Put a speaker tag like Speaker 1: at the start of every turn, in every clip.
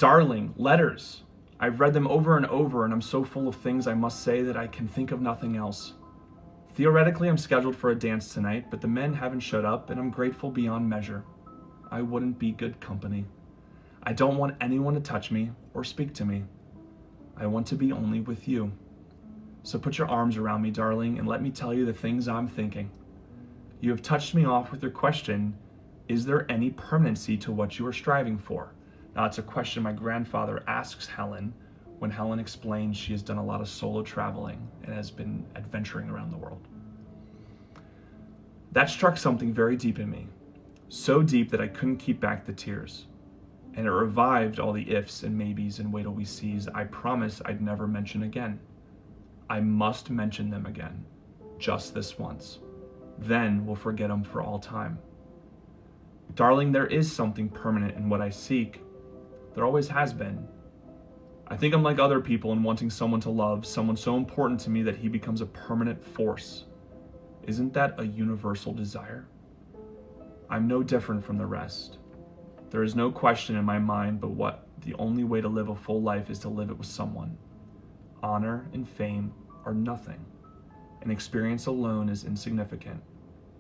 Speaker 1: Darling, letters. I've read them over and over, and I'm so full of things I must say that I can think of nothing else. Theoretically, I'm scheduled for a dance tonight, but the men haven't showed up, and I'm grateful beyond measure. I wouldn't be good company. I don't want anyone to touch me or speak to me. I want to be only with you. So put your arms around me, darling, and let me tell you the things I'm thinking. You have touched me off with your question, is there any permanency to what you are striving for? Now, it's a question my grandfather asks Helen when Helen explains she has done a lot of solo traveling and has been adventuring around the world. That struck something very deep in me, so deep that I couldn't keep back the tears. And it revived all the ifs and maybes and wait till we sees I promised I'd never mention again. I must mention them again, just this once. Then we'll forget them for all time. Darling, there is something permanent in what I seek. There always has been. I think I'm like other people in wanting someone to love, someone so important to me that he becomes a permanent force. Isn't that a universal desire? I'm no different from the rest. There is no question in my mind but what the only way to live a full life is to live it with someone. Honor and fame are nothing. An experience alone is insignificant.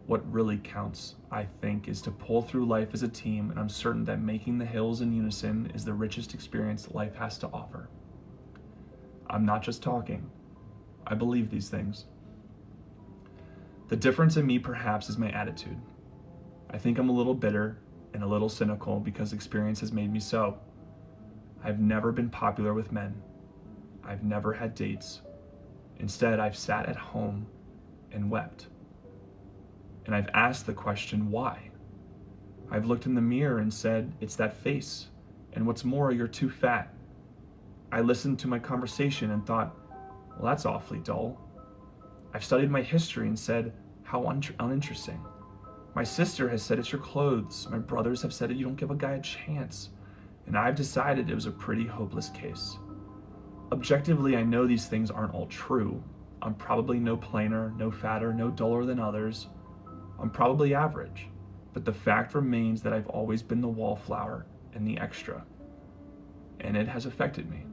Speaker 1: What really counts, I think, is to pull through life as a team, and I'm certain that making the hills in unison is the richest experience life has to offer. I'm not just talking. I believe these things. The difference in me, perhaps, is my attitude. I think I'm a little bitter and a little cynical because experience has made me so. I've never been popular with men. I've never had dates. Instead, I've sat at home and wept. And I've asked the question, why? I've looked in the mirror and said, it's that face. And what's more, you're too fat. I listened to my conversation and thought, well, that's awfully dull. I've studied my history and said, how uninteresting. My sister has said it's your clothes. My brothers have said you don't give a guy a chance. And I've decided it was a pretty hopeless case. Objectively, I know these things aren't all true. I'm probably no plainer, no fatter, no duller than others. I'm probably average, but the fact remains that I've always been the wallflower and the extra, and it has affected me,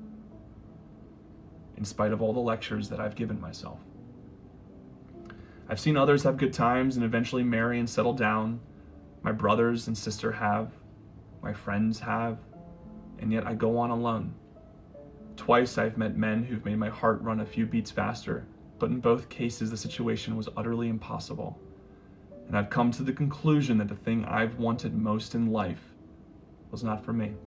Speaker 1: in spite of all the lectures that I've given myself. I've seen others have good times and eventually marry and settle down. My brothers and sister have, my friends have, and yet I go on alone. Twice I've met men who've made my heart run a few beats faster, but in both cases the situation was utterly impossible. And I've come to the conclusion that the thing I've wanted most in life was not for me.